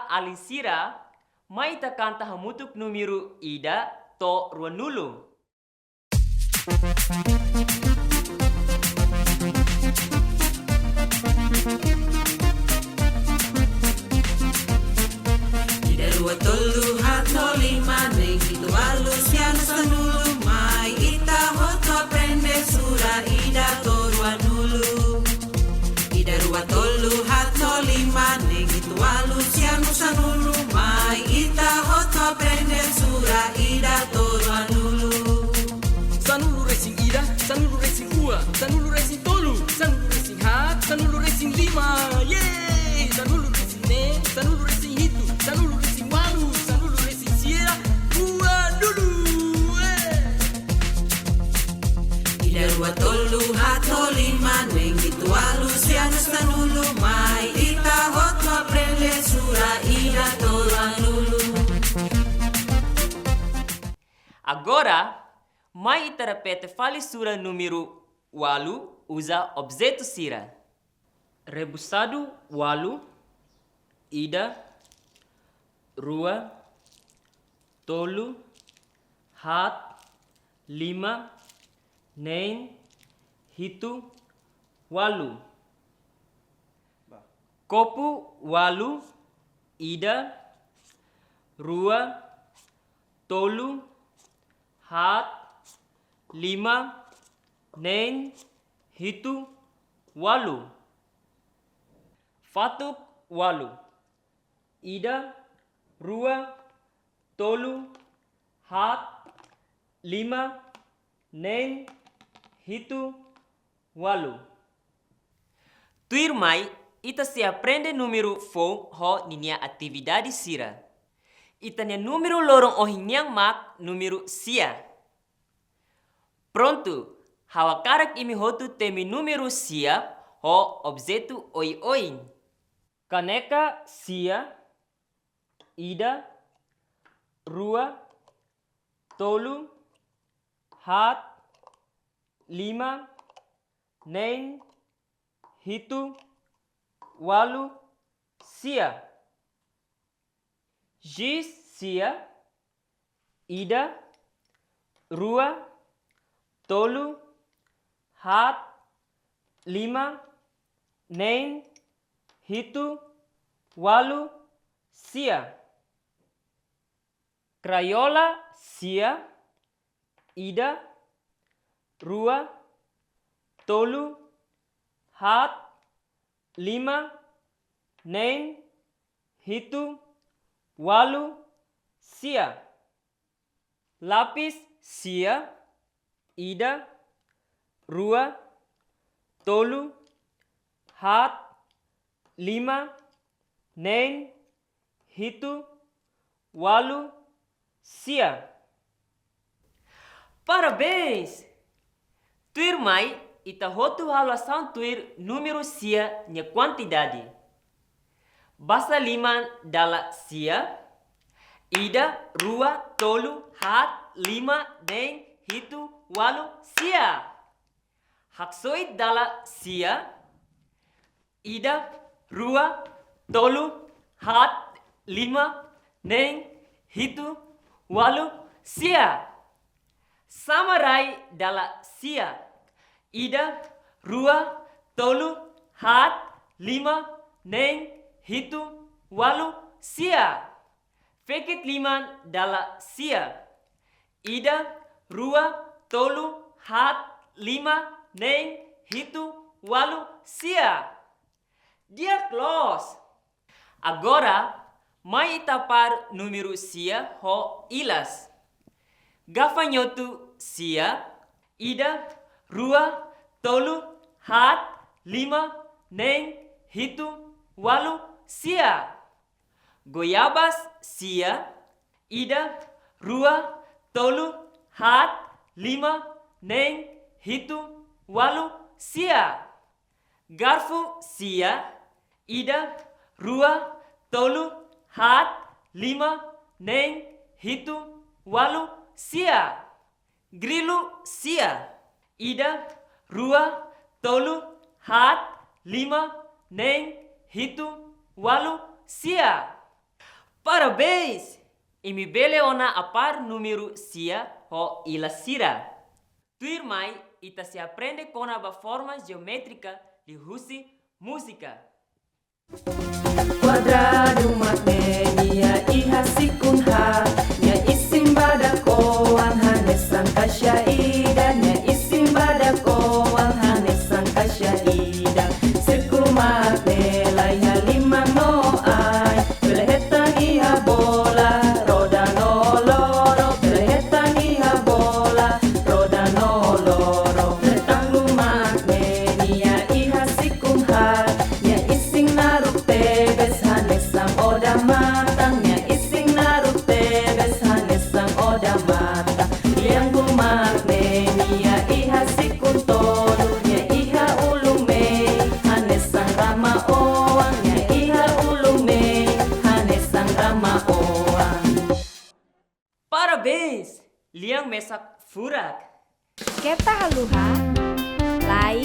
ita alisira, mai ita kanta hamutuk numiru ida to ruanulu. Ida rua tolu hato lima neng itu alus yang sanulu mai ita hoto aprende sura ida to ruanulu. Ida rua tolu hato lima neng itu alus yang sanulu mai ita hoto aprende sura ida to ruanulu. Sanulu racing ida, sanulu racing ua, sanulu racing tolu, sanulu racing hat, sanulu racing lima, yeay! Sanulu racing ne, sanulu racing hitu, sanulu racing walu, sanulu racing sia, ua dulu, Ida rua tolu hato lima neng itu alus yang sanulu mai ita hoto aprende sura ida to ruanulu. Agora, mai ita repete fale sura número 8 usa objeto sira. Rebusado 8, ida, rua, tolu, hat, lima, nen, hitu, walu. Kopu 8, ida, rua, tolu, hat, lima, nen, hitu, walu. Fatuk 8, ida, rua, tolu, hat, lima, nen, hitu, walu. Tuir mai, ita se aprende número fo ho ninia atividade sira. Ita nia número lorong ohinyang mak número sia. Pronto, hawakarak imi hotu temi número sia ho objeto oi-oi. Kaneka sia, ida, rua, tolu, hat, lima, nen, hitu, walu, sia. Jis sia, ida, rua, tolu, hat, lima, nen, hitu, walu, sia. Crayola sia, ida, rua, tolu, hat, lima, nen, hitu, walu, sia. Lapis sia, ida, rua, tolu, hat, lima, nen, hitu, walu, sia. Parabéns! Tuir mai, ita hotu halasan tuir número sia nya quantidade. Basta lima dala sia, ida, rua, tolu, hat, lima, nen, hitu, walu, sia. Haksoit dala sia, ida, rua, tolu, hat, lima, nen, hitu, walu, sia. Samarai dala sia, ida, rua, tolu, hat, lima, nen, hitu, walu, sia. Fekit liman dala sia, ida, rua, tolu, hat, lima, nen, hitu, walu, sia. Dia close. Agora, mai tapar número sia ho ilas. Gafanhoto sia, ida, rua, tolu, hat, lima, nen, hitu, walu, sia. Goiabas sia, ida, rua, tolu, hat, lima, nen, hitu, walu, sia. Garfo sia, ida, rua, tolu, hat, lima, nen, hitu, walu, sia. Grilo sia, ida, rua, tolu, hat, lima, nen, hitu, walu, sia. Parabéns! Imi bele ona apar número sia ho ila sira. Tuir mai ita se aprende com a forma geométrica de husi música. Quadrado magnesia iha sikunha nya isim badakoan hanesan kasyaida nya isim badakoan hanesan kasyaida sirkul magne laiha lima no ai belehetan iha bola roda no loro belehetan iha bola roda no loro letanglu magne nia iha sikunha nya ising narupe bes hanesang oda matangnya ising narupe bes hanesang oda mata yang gumagne nia iha sikuntolu nya iha ulume hanesang rama oang nya iha ulume hanesang rama oang. Parabéns! Liang mesak furak. Keta haluha, lai